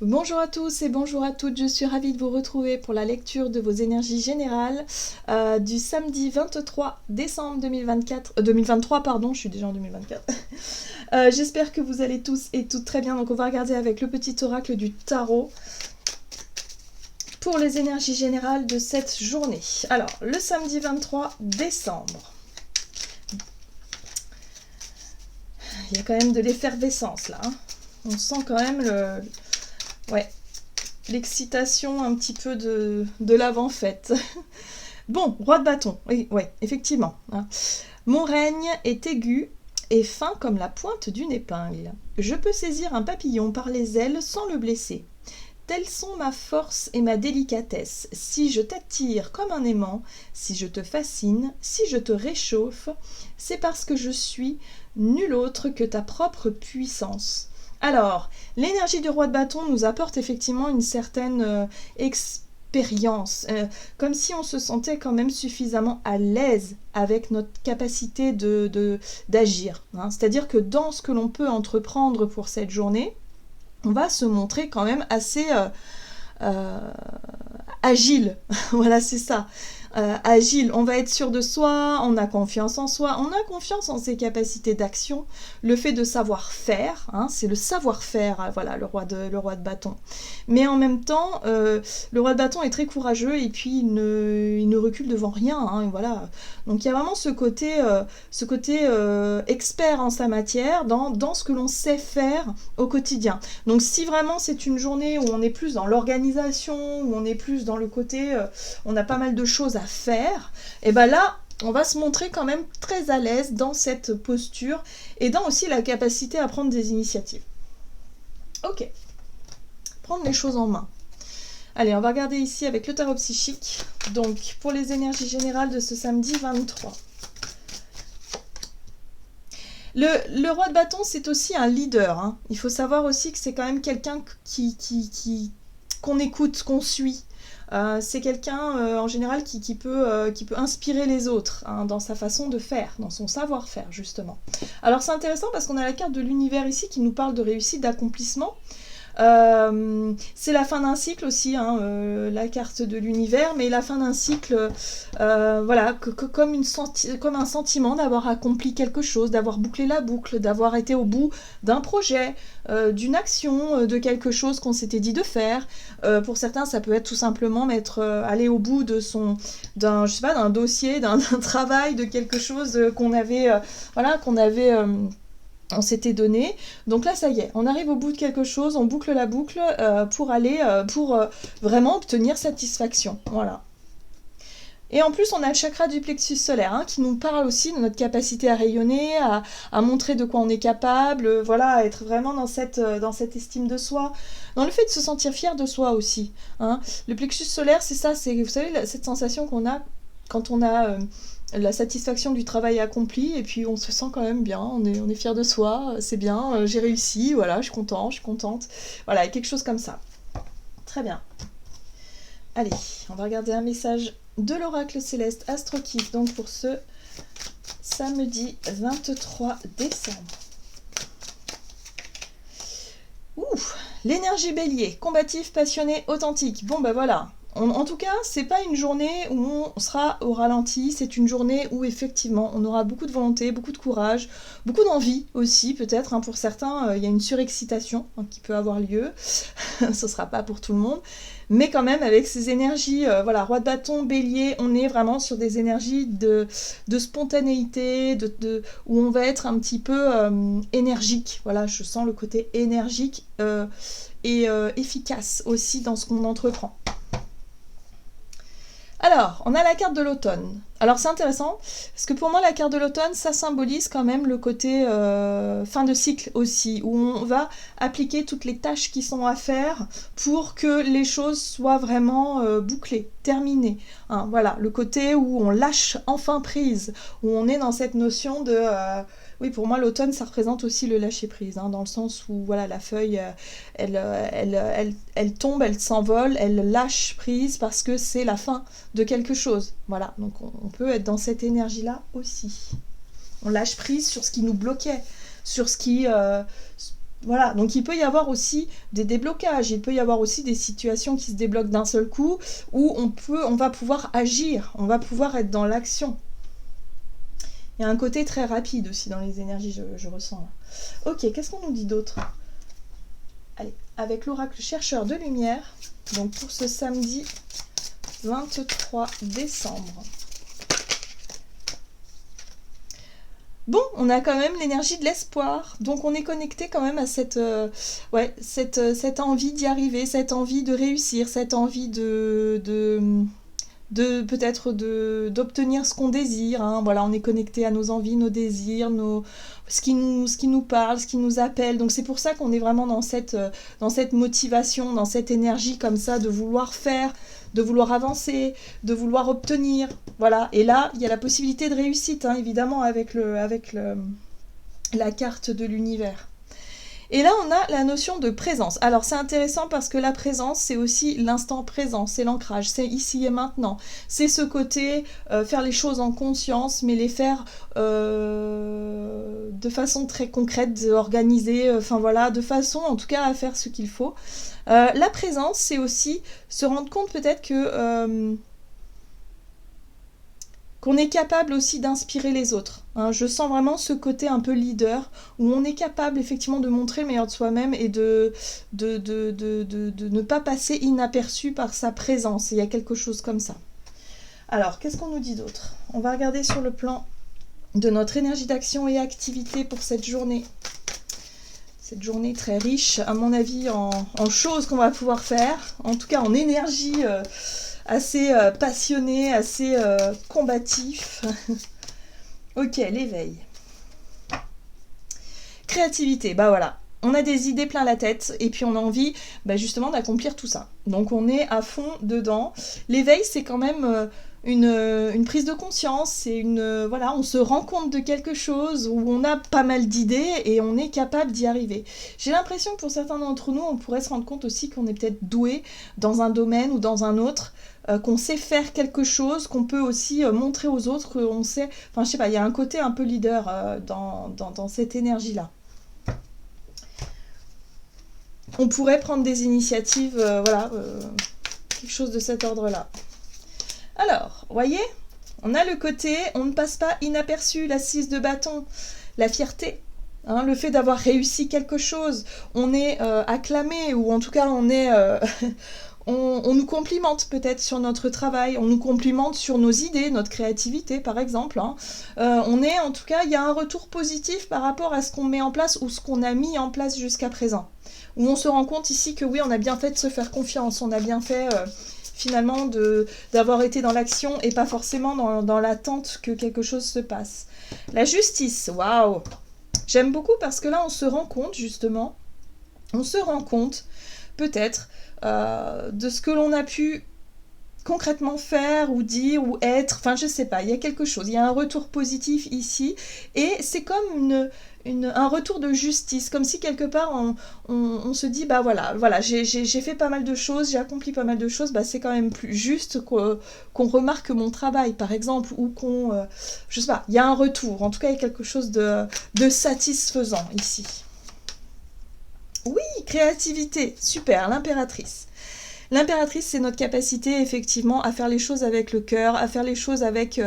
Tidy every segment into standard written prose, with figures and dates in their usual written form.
Bonjour à tous et bonjour à toutes, je suis ravie de vous retrouver pour la lecture de vos énergies générales du samedi 23 décembre 2023, pardon, je suis déjà en 2024. J'espère que vous allez tous et toutes très bien, donc on va regarder avec le petit oracle du tarot pour les énergies générales de cette journée. Alors, le samedi 23 décembre, il y a quand même de l'effervescence là, hein. On sent quand même l'excitation un petit peu de l'avant-fête. Bon, roi de bâton, oui, ouais, effectivement. Hein. Mon règne est aigu et fin comme la pointe d'une épingle. Je peux saisir un papillon par les ailes sans le blesser. Telles sont ma force et ma délicatesse. Si je t'attire comme un aimant, si je te fascine, si je te réchauffe, c'est parce que je suis nul autre que ta propre puissance. Alors, l'énergie du roi de bâton nous apporte effectivement une certaine expérience, comme si on se sentait quand même suffisamment à l'aise avec notre capacité d'agir. Hein. C'est-à-dire que dans ce que l'on peut entreprendre pour cette journée, on va se montrer quand même assez agile. Voilà, c'est ça. Agile, on va être sûr de soi, on a confiance en soi, on a confiance en ses capacités d'action, le fait de savoir faire, hein, c'est le savoir-faire, voilà, le roi de bâton. Mais en même temps, le roi de bâton est très courageux et puis il ne recule devant rien, hein, voilà. Donc il y a vraiment ce côté expert en sa matière, dans ce que l'on sait faire au quotidien. Donc si vraiment c'est une journée où on est plus dans l'organisation, où on est plus dans le côté, on a pas mal de choses à faire, et ben là on va se montrer quand même très à l'aise dans cette posture et dans aussi la capacité à prendre des initiatives. Ok, prendre les choses en main. Allez, on va regarder ici avec le tarot psychique, donc pour les énergies générales de ce samedi 23. Le roi de bâton, c'est aussi un leader, hein. Il faut savoir aussi que c'est quand même quelqu'un qu'on écoute, qu'on suit. C'est quelqu'un en général qui peut inspirer les autres, hein, dans sa façon de faire, dans son savoir-faire justement. Alors c'est intéressant parce qu'on a la carte de l'univers ici qui nous parle de réussite, d'accomplissement. C'est la fin d'un cycle aussi, hein, la carte de l'univers, mais la fin d'un cycle, voilà, comme un sentiment d'avoir accompli quelque chose, d'avoir bouclé la boucle, d'avoir été au bout d'un projet, d'une action, de quelque chose qu'on s'était dit de faire. Pour certains, ça peut être tout simplement aller au bout d'un dossier, d'un travail, de quelque chose on s'était donné. Donc là, ça y est, on arrive au bout de quelque chose, on boucle la boucle pour vraiment obtenir satisfaction. Voilà. Et en plus, on a le chakra du plexus solaire, hein, qui nous parle aussi de notre capacité à rayonner, à montrer de quoi on est capable, voilà, à être vraiment dans cette estime de soi, dans le fait de se sentir fier de soi aussi. Hein. Le plexus solaire, c'est ça, c'est, vous savez, cette sensation qu'on a quand on a la satisfaction du travail accompli, et puis on se sent quand même bien, on est fier de soi, c'est bien, j'ai réussi, voilà, je suis content, je suis contente. Voilà, quelque chose comme ça. Très bien. Allez, on va regarder un message de l'oracle céleste AstroKiff, donc pour ce samedi 23 décembre. Ouh, l'énergie bélier, combatif, passionné, authentique. Bon ben voilà. En tout cas, c'est pas une journée où on sera au ralenti, c'est une journée où effectivement on aura beaucoup de volonté, beaucoup de courage, beaucoup d'envie aussi peut-être, hein, pour certains, il y a une surexcitation, hein, qui peut avoir lieu, ce sera pas pour tout le monde, mais quand même avec ces énergies, voilà, roi de bâton, bélier, on est vraiment sur des énergies de spontanéité, où on va être un petit peu énergique, voilà, je sens le côté énergique et efficace aussi dans ce qu'on entreprend. Alors, on a la carte de l'automne. Alors c'est intéressant, parce que pour moi la carte de l'automne, ça symbolise quand même le côté fin de cycle aussi, où on va appliquer toutes les tâches qui sont à faire pour que les choses soient vraiment bouclées, terminées. Hein, voilà, le côté où on lâche enfin prise, où on est dans cette notion de... oui, pour moi l'automne ça représente aussi le lâcher prise, hein, dans le sens où voilà, la feuille, elle tombe, elle s'envole, elle lâche prise parce que c'est la fin de quelque chose. Voilà, donc on peut être dans cette énergie-là aussi. On lâche prise sur ce qui nous bloquait, sur ce qui Voilà, donc il peut y avoir aussi des déblocages, il peut y avoir aussi des situations qui se débloquent d'un seul coup, où on va pouvoir agir, on va pouvoir être dans l'action. Il y a un côté très rapide aussi dans les énergies, je ressens là. Ok, qu'est-ce qu'on nous dit d'autre? Allez, avec l'oracle chercheur de lumière, donc pour ce samedi 23 décembre. Bon, on a quand même l'énergie de l'espoir, donc on est connecté quand même à cette envie d'y arriver, cette envie de réussir, cette envie peut-être d'obtenir ce qu'on désire. Hein. Voilà, on est connecté à nos envies, nos désirs, ce qui nous parle, ce qui nous appelle. Donc c'est pour ça qu'on est vraiment dans cette motivation, dans cette énergie comme ça de vouloir faire, de vouloir avancer, de vouloir obtenir. Voilà. Et là, il y a la possibilité de réussite, hein, évidemment, avec la carte de l'univers. Et là, on a la notion de présence. Alors, c'est intéressant parce que la présence, c'est aussi l'instant présent, c'est l'ancrage, c'est ici et maintenant. C'est ce côté, faire les choses en conscience, mais les faire de façon très concrète, organisée, enfin voilà, de façon en tout cas à faire ce qu'il faut. La présence, c'est aussi se rendre compte peut-être que... qu'on est capable aussi d'inspirer les autres. Hein. Je sens vraiment ce côté un peu leader, où on est capable effectivement de montrer le meilleur de soi-même et de ne pas passer inaperçu par sa présence. Il y a quelque chose comme ça. Alors, qu'est-ce qu'on nous dit d'autre? On va regarder sur le plan de notre énergie d'action et activité pour cette journée. Cette journée très riche, à mon avis, en choses qu'on va pouvoir faire, en tout cas en énergie... assez passionné, assez combatif. Ok, l'éveil. Créativité, bah voilà. On a des idées plein la tête et puis on a envie justement d'accomplir tout ça. Donc on est à fond dedans. L'éveil, c'est quand même une prise de conscience, c'est voilà, on se rend compte de quelque chose où on a pas mal d'idées et on est capable d'y arriver. J'ai l'impression que pour certains d'entre nous, on pourrait se rendre compte aussi qu'on est peut-être doué dans un domaine ou dans un autre, qu'on sait faire quelque chose, qu'on peut aussi montrer aux autres qu'on sait... Enfin, je sais pas, il y a un côté un peu leader dans cette énergie-là. On pourrait prendre des initiatives, quelque chose de cet ordre-là. Alors, voyez, on a le côté, on ne passe pas inaperçu, la 6 de bâton, la fierté, hein, le fait d'avoir réussi quelque chose, on est acclamé, ou en tout cas on est... on nous complimente peut-être sur notre travail, on nous complimente sur nos idées, notre créativité par exemple. Hein. En tout cas, il y a un retour positif par rapport à ce qu'on met en place ou ce qu'on a mis en place jusqu'à présent. Où on se rend compte ici que oui, on a bien fait de se faire confiance, on a bien fait finalement d'avoir été dans l'action et pas forcément dans l'attente que quelque chose se passe. La justice, waouh! J'aime beaucoup parce que là, on se rend compte justement, peut-être de ce que l'on a pu concrètement faire ou dire ou être, enfin je sais pas, il y a quelque chose, il y a un retour positif ici et c'est comme un retour de justice, comme si quelque part on se dit voilà j'ai fait pas mal de choses, j'ai accompli pas mal de choses, c'est quand même plus juste qu'on remarque mon travail par exemple ou je sais pas, il y a un retour, en tout cas il y a quelque chose de satisfaisant ici. Oui, créativité, super, l'impératrice. L'impératrice, c'est notre capacité effectivement à faire les choses avec le cœur, à faire les choses avec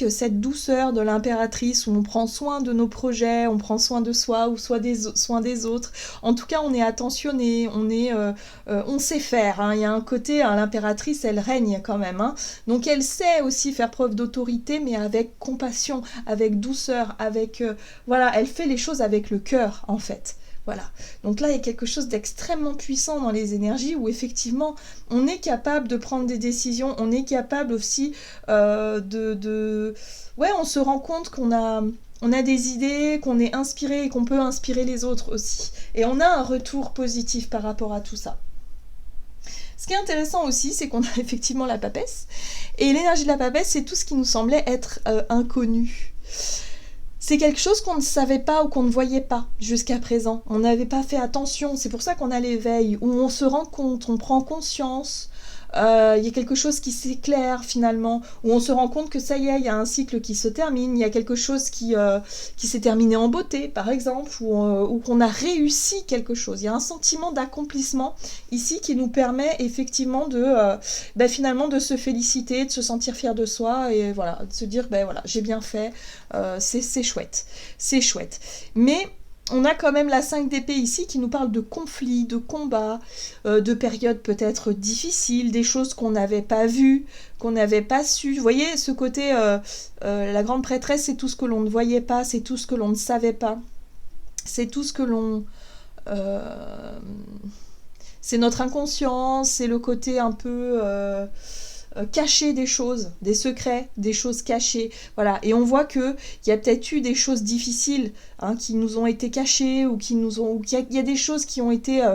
cette douceur de l'impératrice où on prend soin de nos projets, on prend soin de soi ou soin des autres. En tout cas, on est attentionné, on sait faire. Hein. Il y a un côté, hein, l'impératrice, elle règne quand même. Hein. Donc elle sait aussi faire preuve d'autorité, mais avec compassion, avec douceur, elle fait les choses avec le cœur en fait. Voilà, donc là il y a quelque chose d'extrêmement puissant dans les énergies où effectivement on est capable de prendre des décisions, on est capable aussi on se rend compte qu'on a des idées, qu'on est inspiré et qu'on peut inspirer les autres aussi. Et on a un retour positif par rapport à tout ça. Ce qui est intéressant aussi, c'est qu'on a effectivement la papesse. Et l'énergie de la papesse, c'est tout ce qui nous semblait être inconnu. C'est quelque chose qu'on ne savait pas ou qu'on ne voyait pas jusqu'à présent. On n'avait pas fait attention. C'est pour ça qu'on a l'éveil, où on se rend compte, on prend conscience il y a quelque chose qui s'éclaire finalement, où on se rend compte que ça y est, il y a un cycle qui se termine, il y a quelque chose qui s'est terminé en beauté, par exemple, ou qu'on a réussi quelque chose. Il y a un sentiment d'accomplissement ici qui nous permet effectivement finalement de se féliciter, de se sentir fier de soi, et voilà, de se dire, voilà, j'ai bien fait, c'est chouette, c'est chouette. Mais on a quand même la 5 d'épée ici qui nous parle de conflits, de combats, de périodes peut-être difficiles, des choses qu'on n'avait pas vues, qu'on n'avait pas su. Vous voyez, ce côté, la grande prêtresse, c'est tout ce que l'on ne voyait pas, c'est tout ce que l'on ne savait pas, c'est tout ce que l'on... c'est notre inconscient, c'est le côté un peu... cacher des choses, des secrets, des choses cachées, voilà. Et on voit que il y a peut-être eu des choses difficiles qui nous ont été cachées ou qu'il y a des choses qui ont été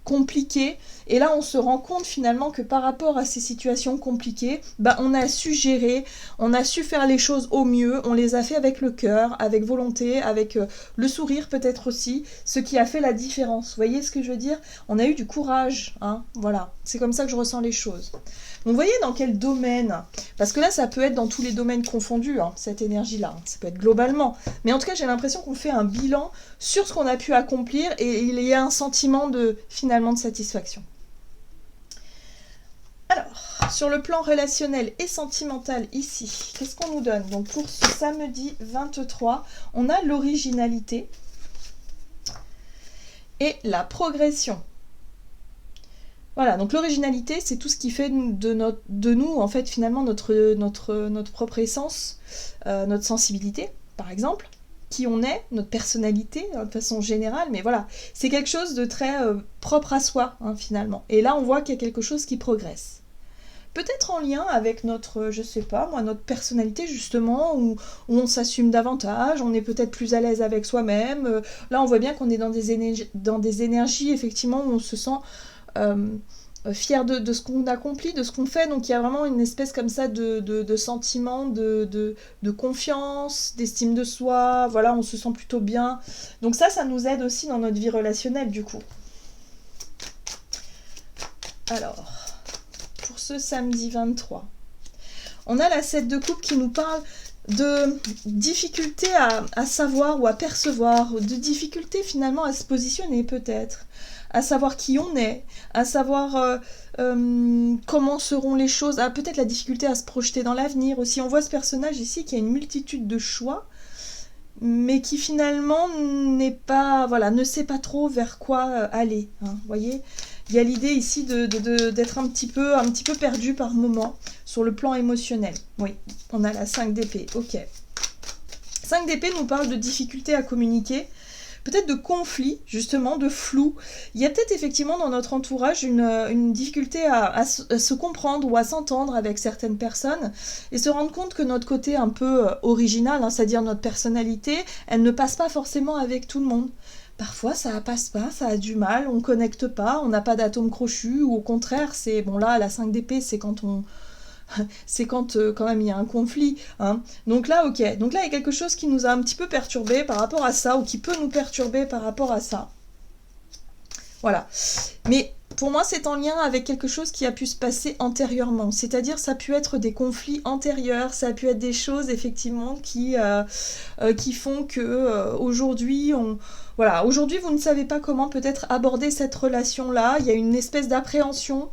compliquées. Et là, on se rend compte finalement que par rapport à ces situations compliquées, on a su gérer, on a su faire les choses au mieux, on les a fait avec le cœur, avec volonté, avec le sourire peut-être aussi, ce qui a fait la différence. Vous voyez ce que je veux dire? On a eu du courage, voilà. C'est comme ça que je ressens les choses. Donc vous voyez dans quel domaine, parce que là ça peut être dans tous les domaines confondus, cette énergie-là, ça peut être globalement, mais en tout cas j'ai l'impression qu'on fait un bilan sur ce qu'on a pu accomplir et il y a un sentiment finalement de satisfaction. Alors, sur le plan relationnel et sentimental ici, qu'est-ce qu'on nous donne? Donc pour ce samedi 23, on a l'originalité et la progression. Voilà, donc l'originalité, c'est tout ce qui fait de nous, en fait, finalement, notre propre essence, notre sensibilité, par exemple, qui on est, notre personnalité, de façon générale, mais voilà, c'est quelque chose de très propre à soi, finalement. Et là, on voit qu'il y a quelque chose qui progresse. Peut-être en lien avec notre, je sais pas, moi, notre personnalité, justement, où on s'assume davantage, on est peut-être plus à l'aise avec soi-même. Là, on voit bien qu'on est dans des énergies, effectivement, où on se sent... fier de ce qu'on accomplit, de ce qu'on fait, donc il y a vraiment une espèce comme ça de sentiment, de confiance, d'estime de soi, voilà, on se sent plutôt bien, donc ça nous aide aussi dans notre vie relationnelle du coup. Alors, pour ce samedi 23, on a la 7 de coupe qui nous parle de difficulté à savoir ou à percevoir, de difficulté finalement à se positionner peut-être, à savoir qui on est, à savoir comment seront les choses, peut-être la difficulté à se projeter dans l'avenir aussi. On voit ce personnage ici qui a une multitude de choix, mais qui finalement ne sait pas trop vers quoi aller. Vous voyez, il y a l'idée ici d'être un petit peu perdu par moment sur le plan émotionnel. Oui, on a la 5 d'épée, ok. 5 d'épée nous parle de difficulté à communiquer, peut-être de conflit, justement, de flou. Il y a peut-être effectivement dans notre entourage une difficulté à se comprendre ou à s'entendre avec certaines personnes et se rendre compte que notre côté un peu original, c'est-à-dire notre personnalité, elle ne passe pas forcément avec tout le monde. Parfois, ça passe pas, ça a du mal, on connecte pas, on n'a pas d'atome crochu, ou au contraire, là, la 5 d'épée, c'est quand quand même il y a un conflit. Donc là, ok. Donc là, il y a quelque chose qui nous a un petit peu perturbé par rapport à ça, ou qui peut nous perturber par rapport à ça. Voilà. Mais pour moi, c'est en lien avec quelque chose qui a pu se passer antérieurement. C'est-à-dire, ça a pu être des conflits antérieurs, ça a pu être des choses, effectivement, qui font que aujourd'hui, aujourd'hui, vous ne savez pas comment peut-être aborder cette relation-là. Il y a une espèce d'appréhension.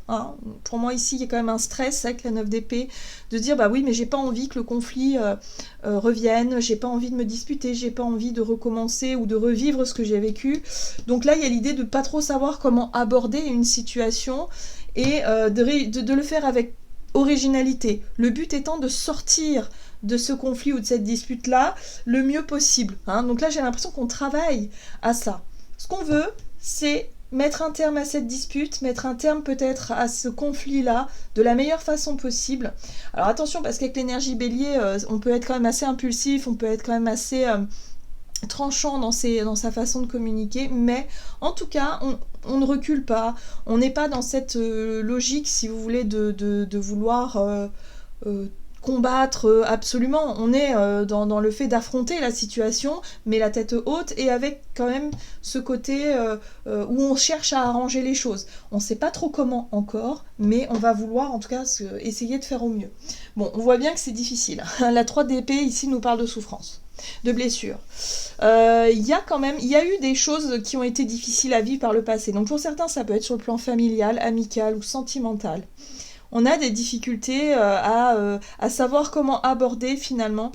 Pour moi, ici, il y a quand même un stress avec la 9 d'épée, de dire, oui, mais j'ai pas envie que le conflit revienne, j'ai pas envie de me disputer, j'ai pas envie de recommencer ou de revivre ce que j'ai vécu. Donc là, il y a l'idée de pas trop savoir comment aborder une situation et de le faire avec originalité. Le but étant de sortir de ce conflit ou de cette dispute-là le mieux possible. Donc là, j'ai l'impression qu'on travaille à ça. Ce qu'on veut, c'est mettre un terme à cette dispute, mettre un terme peut-être à ce conflit-là de la meilleure façon possible. Alors attention, parce qu'avec l'énergie bélier, on peut être quand même assez impulsif, on peut être quand même assez tranchant dans sa façon de communiquer, mais en tout cas, on ne recule pas, on n'est pas dans cette logique, si vous voulez, de vouloir combattre absolument. On est dans le fait d'affronter la situation, mais la tête haute et avec quand même ce côté où on cherche à arranger les choses. On ne sait pas trop comment encore, mais on va vouloir en tout cas essayer de faire au mieux. Bon, on voit bien que c'est difficile. La 3 d'épée ici nous parle de souffrance, de blessure. Il y a eu des choses qui ont été difficiles à vivre par le passé. Donc pour certains, ça peut être sur le plan familial, amical ou sentimental. On a des difficultés à savoir comment aborder finalement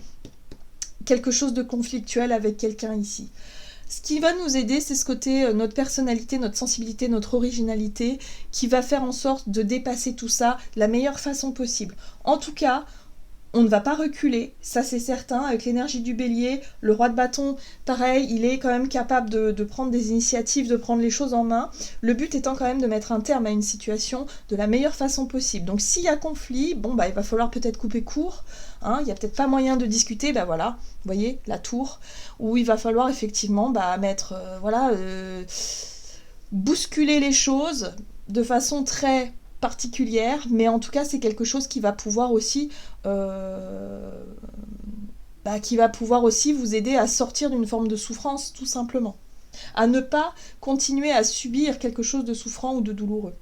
quelque chose de conflictuel avec quelqu'un ici. Ce qui va nous aider, c'est ce côté, notre personnalité, notre sensibilité, notre originalité, qui va faire en sorte de dépasser tout ça de la meilleure façon possible. En tout cas, on ne va pas reculer, ça c'est certain, avec l'énergie du bélier, le roi de bâton, pareil, il est quand même capable de prendre des initiatives, de prendre les choses en main, le but étant quand même de mettre un terme à une situation de la meilleure façon possible. Donc s'il y a conflit, bon bah il va falloir peut-être couper court, hein, il n'y a peut-être pas moyen de discuter, bah voilà, vous voyez, la tour, où il va falloir effectivement mettre, bousculer les choses de façon très particulière, mais en tout cas c'est quelque chose qui va pouvoir aussi vous aider à sortir d'une forme de souffrance, tout simplement, à ne pas continuer à subir quelque chose de souffrant ou de douloureux.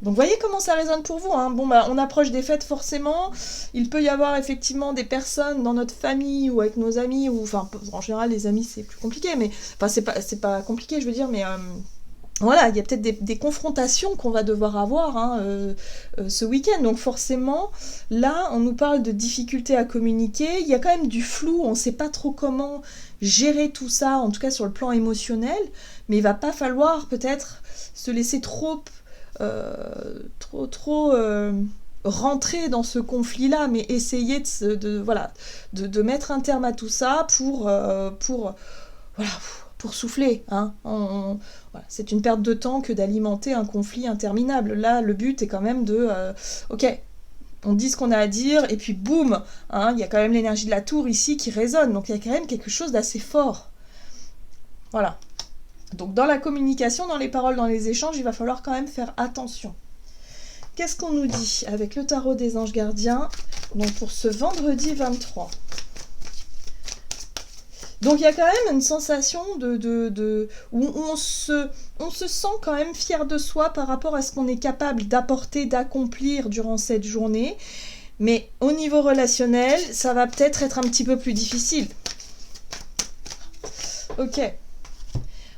Donc voyez comment ça résonne pour vous, hein. Bon bah on approche des fêtes forcément, il peut y avoir effectivement des personnes dans notre famille ou avec nos amis, ou enfin en général les amis c'est plus compliqué, mais enfin c'est pas compliqué je veux dire, mais voilà, il y a peut-être des confrontations qu'on va devoir avoir ce week-end. Donc forcément, là, on nous parle de difficultés à communiquer. Il y a quand même du flou, on ne sait pas trop comment gérer tout ça, en tout cas sur le plan émotionnel. Mais il va pas falloir peut-être se laisser trop rentrer dans ce conflit-là, mais essayer de mettre un terme à tout ça pour souffler, hein. Voilà, c'est une perte de temps que d'alimenter un conflit interminable. Là, le but est quand même ok, on dit ce qu'on a à dire, et puis boum, hein, il y a quand même l'énergie de la tour ici qui résonne, donc il y a quand même quelque chose d'assez fort. Voilà. Donc dans la communication, dans les paroles, dans les échanges, il va falloir quand même faire attention. Qu'est-ce qu'on nous dit avec le tarot des anges gardiens, donc pour ce vendredi 23 ? Donc il y a quand même une sensation où on se sent quand même fier de soi par rapport à ce qu'on est capable d'apporter, d'accomplir durant cette journée. Mais au niveau relationnel, ça va peut-être être un petit peu plus difficile. Ok.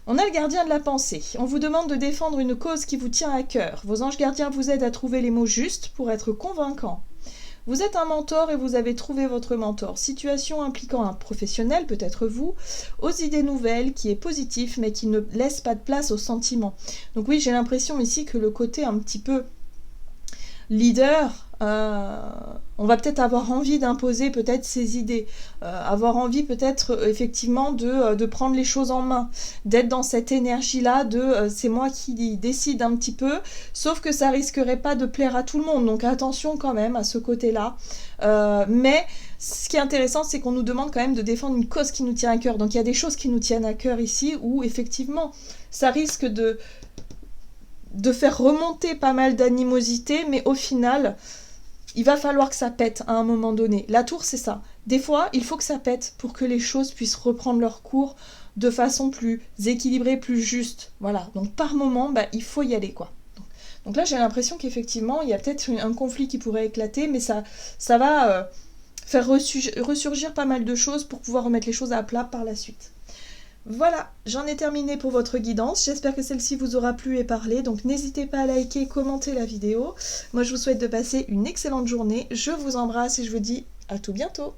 On a le gardien de la pensée. On vous demande de défendre une cause qui vous tient à cœur. Vos anges gardiens vous aident à trouver les mots justes pour être convaincants. Vous êtes un mentor et vous avez trouvé votre mentor. Situation impliquant un professionnel, peut-être vous, aux idées nouvelles, qui est positif mais qui ne laisse pas de place aux sentiments. Donc oui, j'ai l'impression ici que le côté un petit peu leader, on va peut-être avoir envie d'imposer peut-être ses idées, avoir envie peut-être effectivement de prendre les choses en main, d'être dans cette énergie-là c'est moi qui décide un petit peu, sauf que ça risquerait pas de plaire à tout le monde, donc attention quand même à ce côté-là. Mais ce qui est intéressant, c'est qu'on nous demande quand même de défendre une cause qui nous tient à cœur, donc il y a des choses qui nous tiennent à cœur ici, où effectivement ça risque de faire remonter pas mal d'animosité, mais au final, il va falloir que ça pète à un moment donné. La tour, c'est ça. Des fois, il faut que ça pète pour que les choses puissent reprendre leur cours de façon plus équilibrée, plus juste. Voilà. Donc, par moment, il faut y aller, quoi. Donc là, j'ai l'impression qu'effectivement, il y a peut-être un conflit qui pourrait éclater, mais ça va faire ressurgir pas mal de choses pour pouvoir remettre les choses à plat par la suite. Voilà, j'en ai terminé pour votre guidance. J'espère que celle-ci vous aura plu et parlé. Donc n'hésitez pas à liker, commenter la vidéo. Moi, je vous souhaite de passer une excellente journée. Je vous embrasse et je vous dis à tout bientôt.